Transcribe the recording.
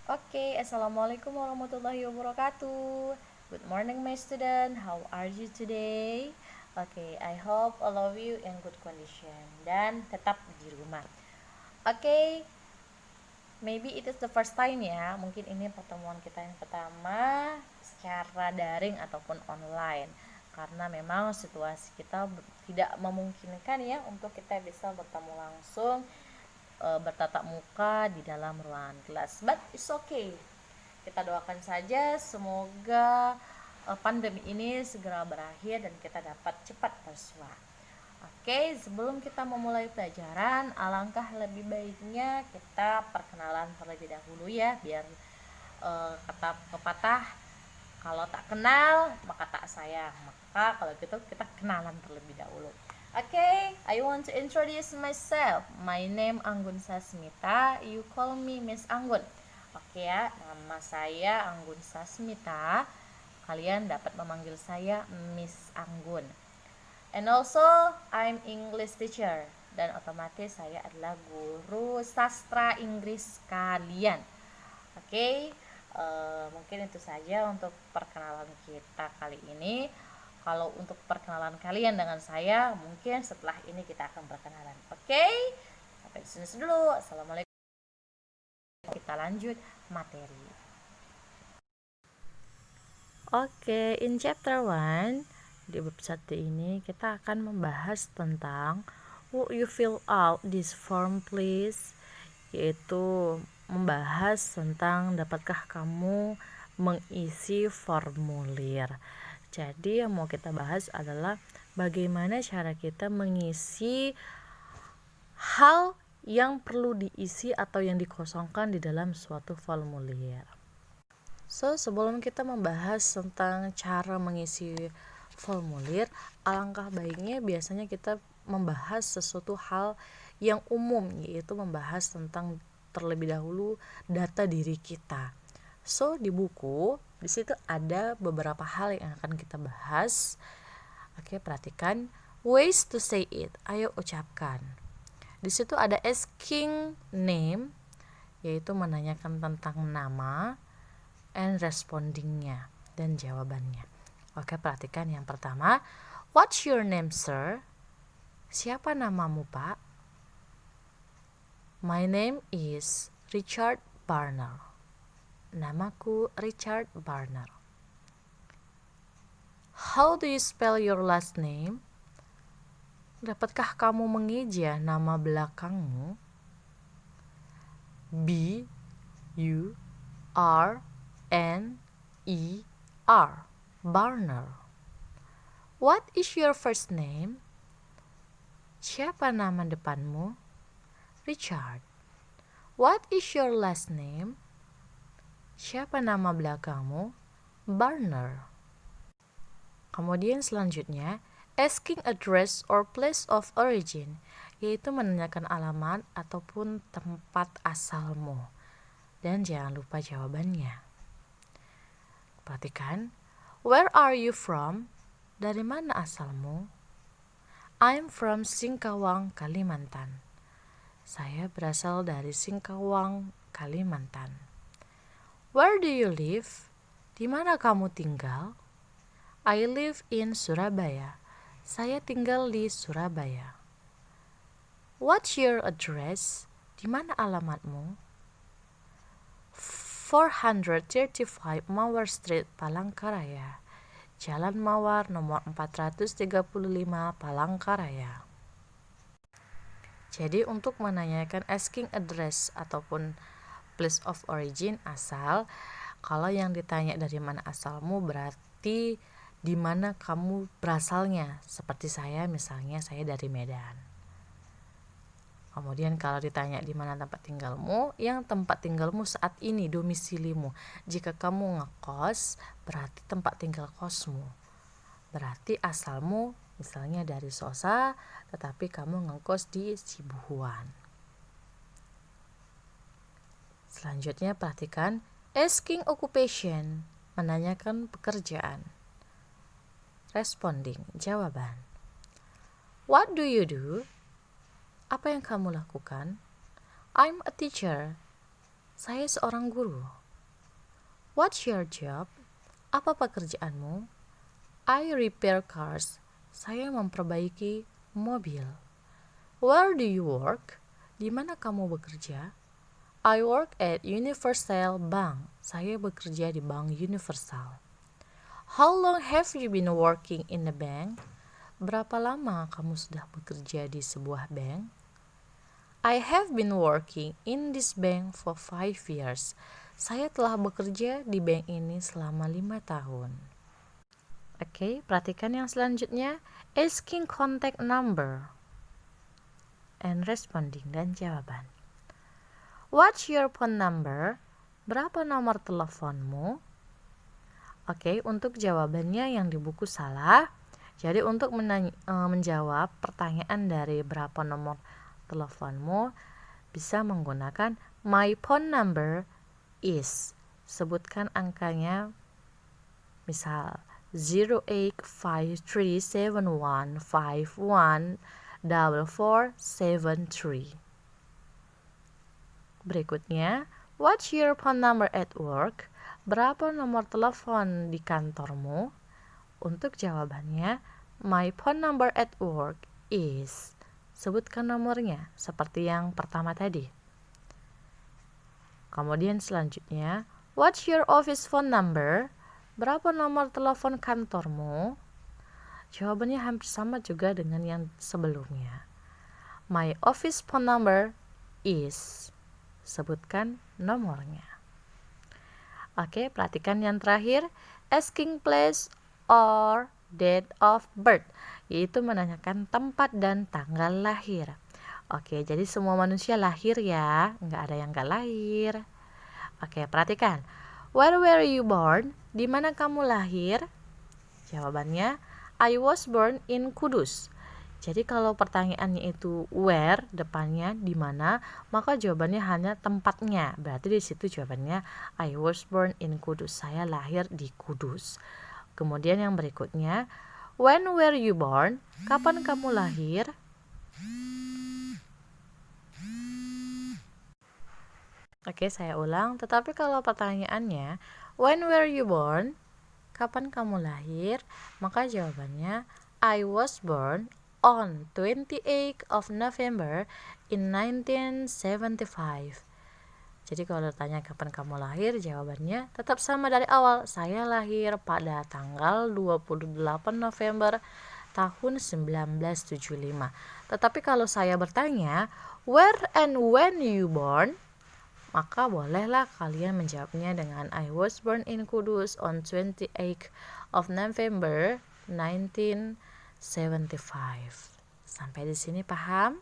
Okay, Assalamualaikum warahmatullahi wabarakatuh. Good morning, my student. How are you today? Okay, I hope all of you in good condition dan tetap di rumah. Okay, maybe it is the first time ya. Mungkin ini pertemuan kita yang pertama secara daring ataupun online. Karena memang situasi kita tidak memungkinkan ya untuk kita bisa bertemu langsung bertatap muka di dalam ruangan kelas. But it's okay. Kita doakan saja semoga pandemi ini segera berakhir dan kita dapat cepat bersua. Oke, sebelum kita memulai pelajaran, alangkah lebih baiknya kita perkenalan terlebih dahulu ya, biar kata pepatah kalau tak kenal maka tak sayang. Maka kalau gitu kita kenalan terlebih dahulu. Okay, I want to introduce myself. My name Anggun Sasmita. You call me Miss Anggun. Oke ya, nama saya Anggun Sasmita. Kalian dapat memanggil saya Miss Anggun. And also, I'm English teacher. Dan otomatis saya adalah guru sastra Inggris kalian. Oke, mungkin itu saja untuk perkenalan kita kali ini. Kalau untuk perkenalan kalian dengan saya, mungkin setelah ini kita akan perkenalan. Oke, sampai di sini dulu. Assalamualaikum. Kita lanjut materi. Oke, in chapter 1 di bab 1 ini kita akan membahas tentang would you fill out this form please, yaitu membahas tentang dapatkah kamu mengisi formulir. Jadi yang mau kita bahas adalah bagaimana cara kita mengisi hal yang perlu diisi atau yang dikosongkan di dalam suatu formulir. So, sebelum kita membahas tentang cara mengisi formulir, alangkah baiknya biasanya kita membahas sesuatu hal yang umum, yaitu membahas tentang terlebih dahulu data diri kita. So, di buku, di situ ada beberapa hal yang akan kita bahas. Oke, perhatikan ways to say it. Ayo ucapkan. Di situ ada asking name, yaitu menanyakan tentang nama, and respondingnya dan jawabannya. Oke, perhatikan yang pertama. What's your name, sir? Siapa namamu, Pak? My name is Richard Barner. Namaku Richard Barner. How do you spell your last name? Dapatkah kamu mengeja nama belakangmu? B U R N E R, Barner. What is your first name? Siapa nama depanmu? Richard. What is your last name? Siapa nama belakangmu? Barner. Kemudian selanjutnya, asking address or place of origin, yaitu menanyakan alamat ataupun tempat asalmu. Dan jangan lupa jawabannya. Perhatikan, where are you from? Dari mana asalmu? I'm from Singkawang, Kalimantan. Saya berasal dari Singkawang, Kalimantan. Where do you live? Di mana kamu tinggal? I live in Surabaya. Saya tinggal di Surabaya. What's your address? Di mana alamatmu? 435 Mawar Street, Palangkaraya. Jalan Mawar nomor 435 Palangkaraya. Jadi untuk menanyakan asking address ataupun place of origin, asal, kalau yang ditanya dari mana asalmu berarti di mana kamu berasalnya. Seperti saya, misalnya saya dari Medan. Kemudian kalau ditanya di mana tempat tinggalmu, yang tempat tinggalmu saat ini, domisilimu. Jika kamu ngekos, berarti tempat tinggal kosmu. Berarti asalmu misalnya dari Sosa, tetapi kamu ngekos di Sibuhuan. Selanjutnya perhatikan asking occupation, menanyakan pekerjaan. Responding, jawaban. What do you do? Apa yang kamu lakukan? I'm a teacher. Saya seorang guru. What's your job? Apa pekerjaanmu? I repair cars. Saya memperbaiki mobil. Where do you work? Di mana kamu bekerja? I work at Universal Bank. Saya bekerja di Bank Universal. How long have you been working in the bank? Berapa lama kamu sudah bekerja di sebuah bank? I have been working in this bank for 5 years. Saya telah bekerja di bank ini selama 5 tahun. Oke, perhatikan yang selanjutnya. Asking contact number and responding dan jawaban. What's your phone number? Berapa nomor teleponmu? Oke, untuk jawabannya yang di buku salah. Jadi untuk menjawab pertanyaan dari berapa nomor teleponmu bisa menggunakan my phone number is. Sebutkan angkanya, misal 085371514473. Berikutnya, what's your phone number at work? Berapa nomor telepon di kantormu? Untuk jawabannya, my phone number at work is. Sebutkan nomornya seperti yang pertama tadi. Kemudian selanjutnya, what's your office phone number? Berapa nomor telepon kantormu? Jawabannya hampir sama juga dengan yang sebelumnya. My office phone number is. Sebutkan nomornya. Oke, perhatikan yang terakhir. Asking place or date of birth, yaitu menanyakan tempat dan tanggal lahir. Oke, jadi semua manusia lahir ya, nggak ada yang nggak lahir. Oke, perhatikan. Where were you born? Di mana kamu lahir? Jawabannya, I was born in Kudus. Jadi kalau pertanyaannya itu where, depannya di mana, maka jawabannya hanya tempatnya. Berarti di situ jawabannya I was born in Kudus. Saya lahir di Kudus. Kemudian yang berikutnya, when were you born? Kapan kamu lahir? Oke, saya ulang. Tetapi kalau pertanyaannya when were you born? Kapan kamu lahir? Maka jawabannya I was born on 28th of November in 1975. Jadi kalau ditanya kapan kamu lahir, jawabannya tetap sama dari awal. Saya lahir pada tanggal 28 November tahun 1975. Tetapi kalau saya bertanya, where and when you born? Maka bolehlah kalian menjawabnya dengan I was born in Kudus on 28th of November 1975. Sampai di sini paham?